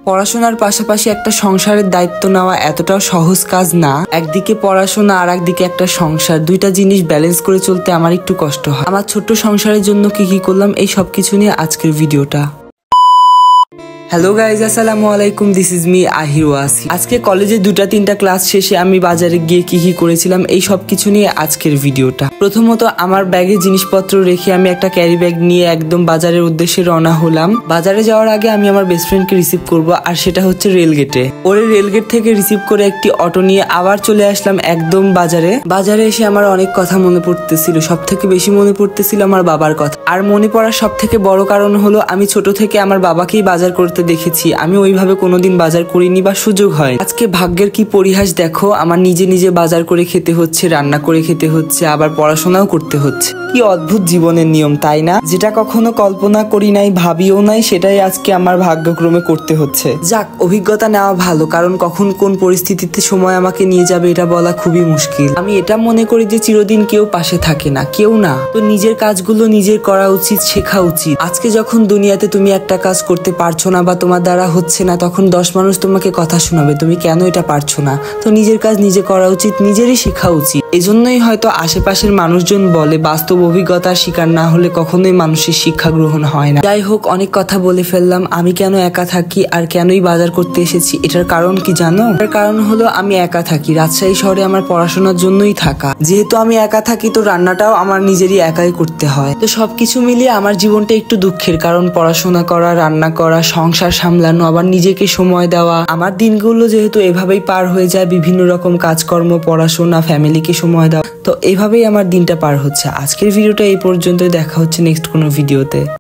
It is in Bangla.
পড়াশোনার পাশাপাশি একটা সংসারের দায়িত্ব নেওয়া এতটাও সহজ কাজ না। একদিকে পড়াশোনা আর একদিকে একটা সংসার, দুইটা জিনিস ব্যালেন্স করে চলতে আমার একটু কষ্ট হয়। আমার ছোট্ট সংসারের জন্য কি করলাম, এই সবকিছু নিয়ে আজকের ভিডিওটা। হ্যালো গাইজ, আসসালামু আলাইকুম, this is me Ahir Wasi. আজকে কলেজে 2-3টা ক্লাস শেষে আমি বাজারে গিয়ে কি করেছিলাম এই সব কিছু নিয়ে আজকের ভিডিওটা। প্রথমত আমার ব্যাগে জিনিসপত্র রেখে আমি একটা ক্যারি ব্যাগ নিয়ে একদম বাজারের উদ্দেশ্যে রওনা হলাম। বাজারে যাওয়ার আগে আমি আমার বেস্ট ফ্রেন্ডকে রিসিভ করব, আর সেটা হচ্ছে রেলগেটে। ওরে রেলগেট থেকে রিসিভ করে একটি অটো নিয়ে আবার চলে আসলাম একদম বাজারে এসে আমার অনেক কথা মনে পড়তেছিল। সব থেকে বেশি মনে পড়তেছিল আমার বাবার কথা। আর মনে পড়ার সব থেকে বড় কারণ হলো আমি ছোট থেকে আমার বাবাকেই বাজার করতে দেখেছি। আমি ওইভাবে কোনোদিন বাজার করিনি বা সুযোগ হয়। আজকে ভাগ্যের কি পরিহাস দেখো, আমার নিজে বাজার করে খেতে হচ্ছে, রান্না করে খেতে হচ্ছে, আবার পড়াশোনাও করতে হচ্ছে। কি অদ্ভুত জীবনের নিয়ম, তাই না? যেটা কখনো কল্পনা করি নাই, ভাবিও নাই, সেটাই আজকে আমার ভাগ্যক্রমে করতে হচ্ছে। যাক, অভিজ্ঞতা নেওয়া ভালো, কারণ কখন কোন পরিস্থিতিতে সময় আমাকে নিয়ে যাবে এটা বলা খুবই মুশকিল। আমি এটা মনে করি যে চিরদিন কেউ পাশে থাকে না, কেউ না। তো নিজের কাজগুলো নিজের করা উচিত, শেখা উচিত। আজকে যখন দুনিয়াতে তুমি একটা কাজ করতে পারছো না বা তোমার দ্বারা হচ্ছে না, তখন 10 মানুষ তোমাকে কথা শোনাবে তুমি কেন এটা পারছো না। তো নিজের কাজ নিজে করা উচিত, নিজেরই শেখা উচিত। এজন্যই হয়তো আশেপাশের মানুষজন বলে বাস্তব অভিজ্ঞতার শিকার না হলে কখনোই মানুষের শিক্ষা গ্রহণ হয় না। যাই হোক, অনেক কথা বলে ফেললাম। আমি কেন একা থাকি আর কেনই বাজার করতে এসেছি, এটার কারণ কি জানো? এটার কারণ হলো আমি একা থাকি। রাজশাহী শহরে আমার পড়াশোনার জন্যই থাকা। যেহেতু আমি একা থাকি, তো রান্নাটাও আমার নিজেরই একাই করতে হয়। তো সবকিছু মিলিয়ে আমার জীবনটা একটু দুঃখের, কারণ পড়াশোনা করা, রান্না করা, সংসার সামলানো, আবার নিজেকে সময় দেওয়া। আমার দিনগুলো যেহেতু এভাবেই পার হয়ে যায়, বিভিন্ন রকম কাজকর্ম, পড়াশোনা, ফ্যামিলিকে সময় দেওয়া, তো এভাবেই আমার দিনটা পার হচ্ছে। আজকের ভিডিওটা এই পর্যন্তই, দেখা হচ্ছে নেক্সট কোনো ভিডিওতে।